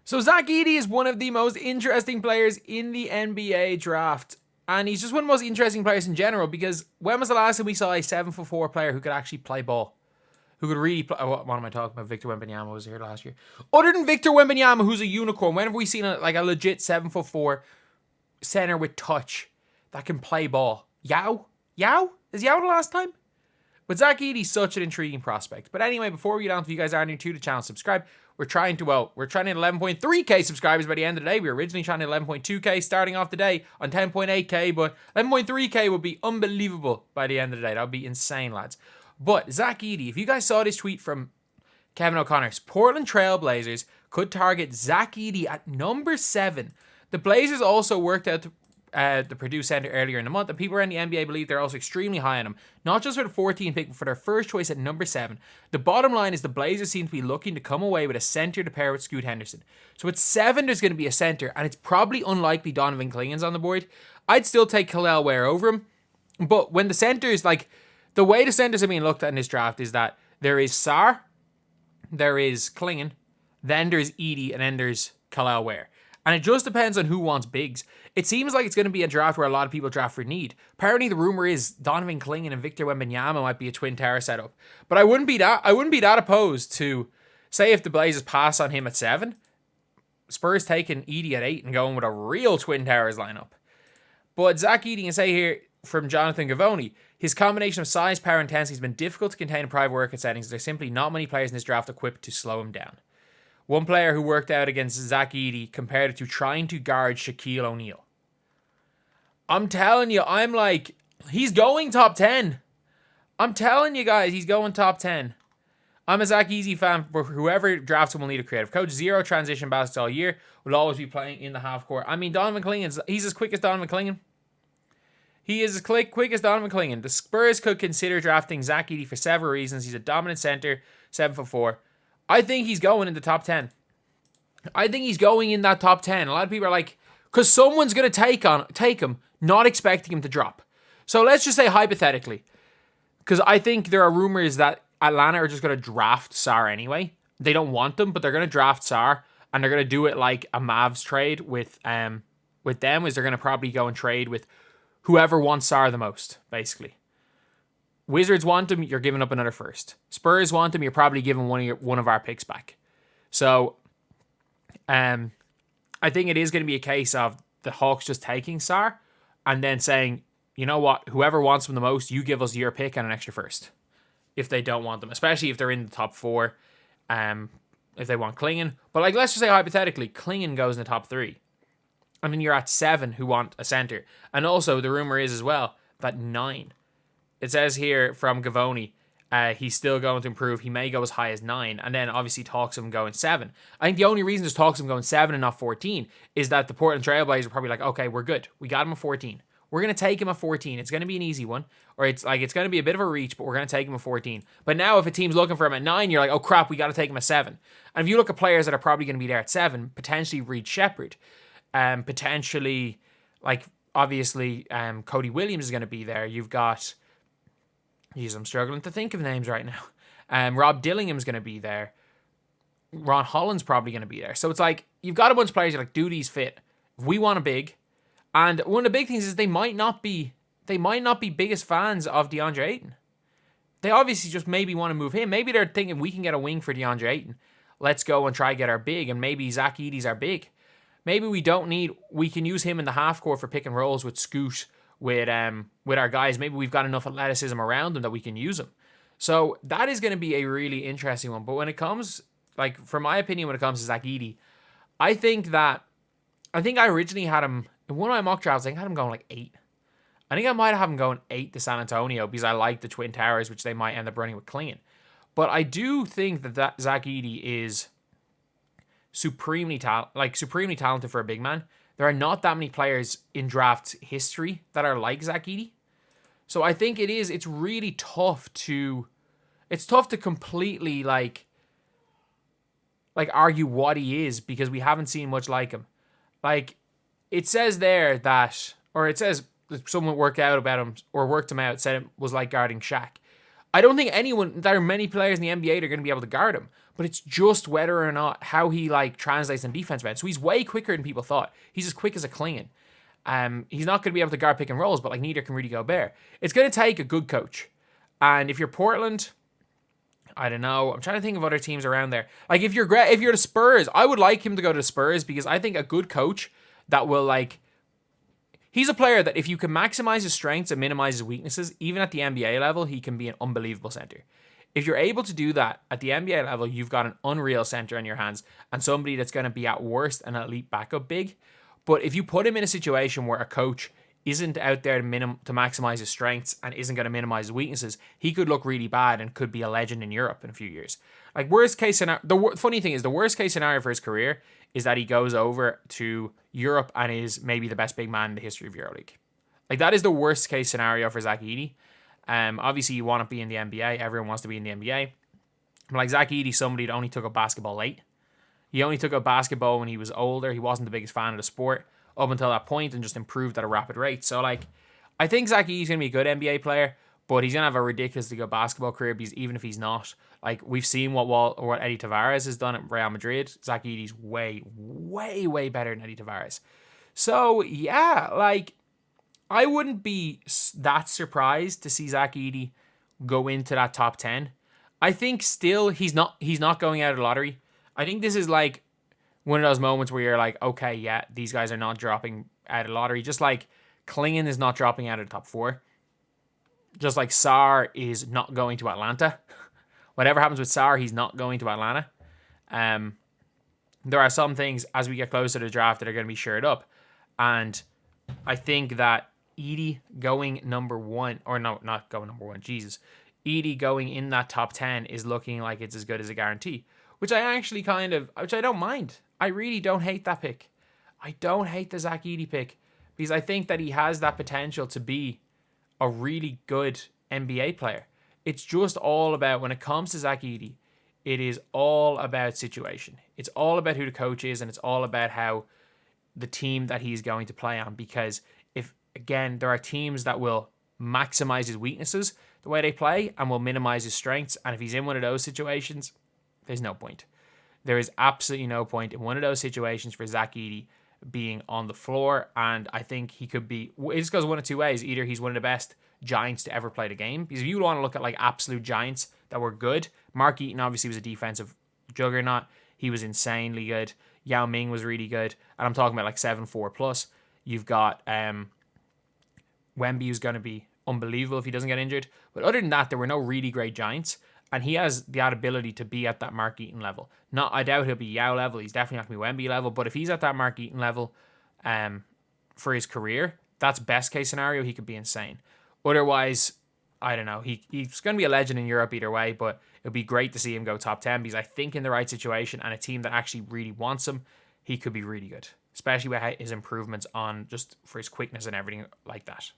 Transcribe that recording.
So Zach Edey is one of the most interesting players in the NBA draft. And he's just one of the most interesting players in general because when was the last time we saw a 7'4" player who could actually play ball? Who could really play... What am I talking about? Victor Wembanyama was here last year. Other than Victor Wembanyama, who's a unicorn, when have we seen a legit 7'4" center with touch that can play ball? Yao? Is Yao the last time? But Zach Edey's such an intriguing prospect. But anyway, before we get on, if you guys are new to the channel, subscribe. We're trying to 11.3k subscribers by the end of the day. We were originally trying to 11.2k starting off the day on 10.8k, but 11.3k would be unbelievable by the end of the day. That would be insane, lads. But Zach Edey, if you guys saw this tweet from Kevin O'Connor's, Portland Trail Blazers could target Zach Edey at number 7. The Blazers also worked out the Purdue center earlier in the month, and people around the NBA believe they're also extremely high on him. Not just for the 14th pick, but for their first choice at number 7. The bottom line is the Blazers seem to be looking to come away with a center to pair with Scoot Henderson. So at 7, there's going to be a center, and it's probably unlikely Donovan Clingan's on the board. I'd still take Kel'el Ware over him, but when the centers, the way the centers are being looked at in this draft is that there is Sarr, there is Clingan, then there's Edey, and then there's Kel'el Ware. And it just depends on who wants bigs. It seems like it's going to be a draft where a lot of people draft for need. Apparently, the rumor is Donovan Clingan and Victor Wembanyama might be a twin tower setup. But I wouldn't be that opposed to, say, if the Blazers pass on him at 7, Spurs taking Edey at 8 and going with a real twin towers lineup. But Zach Edey can say here from Jonathan Gavoni, his combination of size, power, and intensity has been difficult to contain in private workout settings. There's simply not many players in this draft equipped to slow him down. One player who worked out against Zach Edey compared it to trying to guard Shaquille O'Neal. I'm telling you, he's going top 10. I'm telling you guys, he's going top 10. I'm a Zach Edey fan. For whoever drafts him will need a creative coach. 0 transition baskets all year. Will always be playing in the half court. I mean, Donovan Clingan, he's as quick as Donovan Clingan. He is as quick as Donovan Clingan. The Spurs could consider drafting Zach Edey for several reasons. He's a dominant center, 7'4". I think he's going in the top 10. I think he's going in that top 10. A lot of people are like, because someone's going to take him, not expecting him to drop. So let's just say hypothetically, because I think there are rumors that Atlanta are just going to draft Sarr anyway. They don't want them, but they're going to draft Sarr, and they're going to do it like a Mavs trade with them, is they're going to probably go and trade with whoever wants Sarr the most, basically. Wizards want him, you're giving up another first. Spurs want him, you're probably giving one of our picks back. So, I think it is going to be a case of the Hawks just taking Sarr and then saying, you know what, whoever wants him the most, you give us your pick and an extra first. If they don't want them, especially if they're in the top 4, if they want Clingan. But let's just say hypothetically, Clingan goes in the top 3. And then you're at 7 who want a center. And also, the rumor is as well that 9. It says here from Gavoni, he's still going to improve. He may go as high as 9. And then obviously talks of him going 7. I think the only reason there's talks of him going 7 and not 14 is that the Portland Trail Blazers are probably like, okay, we're good. We got him at 14. We're going to take him at 14. It's going to be an easy one. Or it's going to be a bit of a reach, but we're going to take him at 14. But now if a team's looking for him at 9, you're like, oh crap, we got to take him at 7. And if you look at players that are probably going to be there at 7, potentially Reed Shepherd, potentially, obviously, Cody Williams is going to be there. You've got... Jeez, I'm struggling to think of names right now. Rob Dillingham's going to be there. Ron Holland's probably going to be there. So it's like, you've got a bunch of players, you're like, do these fit? If we want a big. And one of the big things is they might not be biggest fans of DeAndre Ayton. They obviously just maybe want to move him. Maybe they're thinking we can get a wing for DeAndre Ayton. Let's go and try get our big. And maybe Zach Edey's our big. Maybe we can use him in the half court for pick and rolls with Scoot, with our guys. Maybe we've got enough athleticism around them that we can use them. So that is going to be a really interesting one. But when it comes, from my opinion, when it comes to Zach Edey, I think I originally had him, in one of my mock drafts, I had him going 8. I think I might have him going 8 to San Antonio because I like the Twin Towers, which they might end up running with Clingan. But I do think that Zach Edey is supremely talented for a big man. There are not that many players in draft history that are like Zach Edey. So I think it's really tough to completely argue what he is because we haven't seen much like him. It says there that, or it says someone worked him out, said it was like guarding Shaq. I don't think there are many players in the NBA that are going to be able to guard him, but it's just whether or not how he like translates in defense, man. So he's way quicker than people thought. He's as quick as a Clingan. He's not going to be able to guard pick and rolls, but like neither can Rudy Gobert. It's going to take a good coach. And if you're Portland, I don't know. I'm trying to think of other teams around there. Like if you're the Spurs, I would like him to go to the Spurs because I think a good coach that will like, he's a player that if you can maximize his strengths and minimize his weaknesses, even at the NBA level, he can be an unbelievable center. If you're able to do that at the NBA level, you've got an unreal center on your hands and somebody that's going to be at worst an elite backup big. But if you put him in a situation where a coach isn't out there to maximize his strengths and isn't going to minimize his weaknesses, he could look really bad and could be a legend in Europe in a few years. Like worst case scenario, the funny thing is the worst case scenario for his career is that he goes over to Europe and is maybe the best big man in the history of EuroLeague. Like that is the worst case scenario for Zach Edey. Obviously you want to be in the NBA. Everyone wants to be in the NBA. But like Zach Edey, somebody that only took up basketball late. He only took up basketball when he was older. He wasn't the biggest fan of the sport up until that point and just improved at a rapid rate. So, like, I think Zach Edey's going to be a good NBA player, but he's going to have a ridiculously good basketball career because even if he's not, like, we've seen what Edey Tavares has done at Real Madrid. Zach Edey's way, way, way better than Edey Tavares. So, yeah, like, I wouldn't be that surprised to see Zach Edey go into that top 10. I think still he's not going out of the lottery. I think this is like one of those moments where you're like, okay, yeah, these guys are not dropping out of the lottery. Just like Clingan is not dropping out of the top 4. Just like Sarr is not going to Atlanta. Whatever happens with Sarr, he's not going to Atlanta. There are some things as we get closer to the draft that are going to be shored up. And I think that Edey going number 1, or no, not going number 1, Jesus. Edey going in that top 10 is looking like it's as good as a guarantee. Which I actually which I don't mind. I really don't hate that pick. I don't hate the Zach Edey pick because I think that he has that potential to be a really good NBA player. It's just all about, when it comes to Zach Edey, it is all about situation. It's all about who the coach is and it's all about how the team that he's going to play on. Because if, again, there are teams that will maximize his weaknesses the way they play and will minimize his strengths. And if he's in one of those situations, there's no point. There is absolutely no point in one of those situations for Zach Edey being on the floor. And I think he could be, it just goes one of two ways. Either he's one of the best giants to ever play the game. Because if you want to look at like absolute giants that were good, Mark Eaton obviously was a defensive juggernaut. He was insanely good. Yao Ming was really good. And I'm talking about like 7'4 plus. You've got Wemby, who's going to be unbelievable if he doesn't get injured. But other than that, there were no really great giants. And he has that ability to be at that Mark Eaton level. I doubt he'll be Yao level. He's definitely not going to be Wemby level. But if he's at that Mark Eaton level for his career, that's best case scenario. He could be insane. Otherwise, I don't know. He's going to be a legend in Europe either way. But it would be great to see him go top 10 because I think in the right situation and a team that actually really wants him, he could be really good. Especially with his improvements on just for his quickness and everything like that.